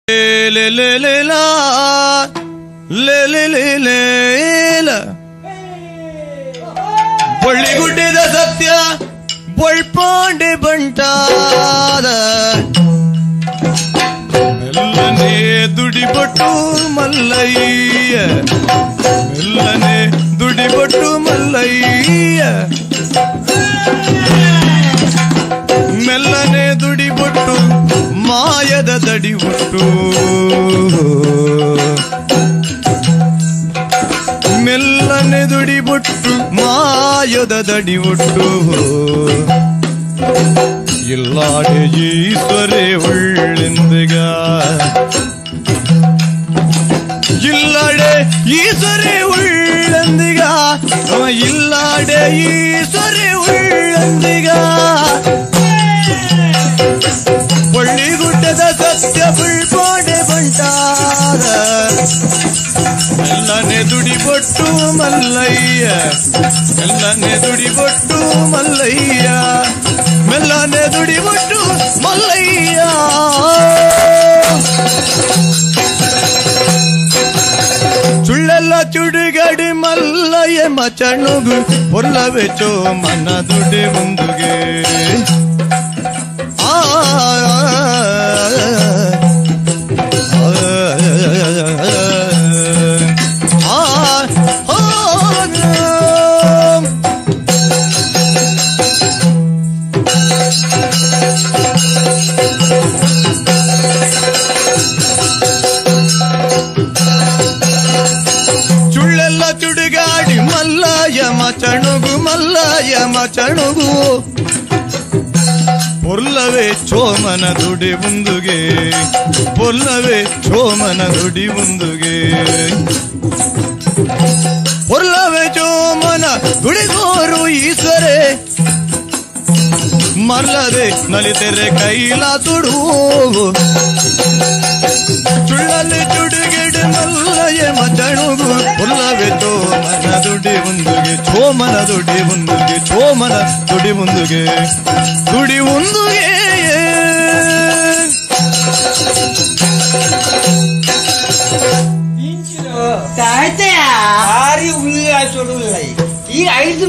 le le le la le le le le la ಬಳ್ಳಿಗುಡ್ಡದ ಸತ್ಯ ಬಳ್ಪಾಂಡೆ ಬಂಟಾದ ಮೆಲ್ಲನೆ ದುಡಿಬಟ್ಟು ಮಲ್ಲಯ್ಯ ಮೆಲ್ಲನೆ ದುಡಿಬಟ್ಟು ಮಲ್ಲಯ್ಯ ಮೆಲ್ಲನೆ ದುಡಿಬಟ್ಟು ಮಾಯದ ದಡಿ ಒಟ್ಟು ಮೆಲ್ಲನೆ ದುಡಿಬಟ್ಟು ಮಾಯದ ದಡಿ ಒಟ್ಟು ಇಲ್ಲಾಡೆ ಈಶ್ವರೇ ಉಳ್ಳೆಂದಿಗ ಇಲ್ಲಾಡೆ ಈಶ್ವರೇ ಉಳ್ಳೆಂದಿಗ ಇಲ್ಲಾಡೆ ಈಶ್ವರೇ ಉಳ್ಳೆಂದಿಗ ಬಳ್ಳಿಗುಡ್ಡದ ಸತ್ಯ ಬಳ್ಪಾಡೆ ಬಂಟಾದ ಮೆಲ್ಲನೆ ದುಡಿಬೊಟ್ಟು ಮಲ್ಲಯ್ಯ ಮೆಲ್ಲನೆ ದುಡಿಬೊಟ್ಟು ಮಲ್ಲಯ್ಯ ಮೆಲ್ಲನೆ ದುಡಿಬೊಟ್ಟು ಮಲ್ಲಯ್ಯ ಸುಳ್ಳೆಲ್ಲ ಚುಡುಗಡಿ ಮಲ್ಲಯ್ಯ ಮಚಣುಗು ಪೊಲ್ಲವೆಚ್ಚೋ ಮನ ದುಡಿ ಮುಂದುಗೆ ಚುಳ್ಳೆಲ್ಲ ಚುಡುಗಾಡಿ ಮಲ್ಲಯ್ಯ ಮಚಣುಗು ಮಲ್ಲಯ್ಯ ಮಚಣುಗು ಪೊಲ್ಲವೇ ಚೋಮನ ದುಡಿ ಮುಂದುಗೆ ಪೊಲ್ಲವೇ ಚೋಮನ ದುಡಿ ಮುಂದುಗೆ ಪೊಲ್ಲವೇ ಚೋಮನ ದುಡಿಗೋರು ಈಶ್ವರೇ ಮಲ್ಲದೆ ನಲಿತೆರೆ ಕೈಲ ತುಡು ಚುಳ್ಳಲ್ಲಿ ಚುಡುಗಿಡು ಮಲ್ಲಯ್ಯ ಮಚಣುಗು ಪೊಲ್ಲವೇ ಚೋಮನ ದುಡಿ ಮುಂದುಗೆ ಚೋಮನ ದುಡಿ ಮುಂದುಗೆ ಚೋಮನ ದುಡಿ ಮುಂದುಗೆ ದುಡಿ ಮುಂದುಗೆ ತಾಯ್ತಯ್ಯ ಭಾರಿ ಹುಲಿ ಆಯ್ತು ಈಗ 5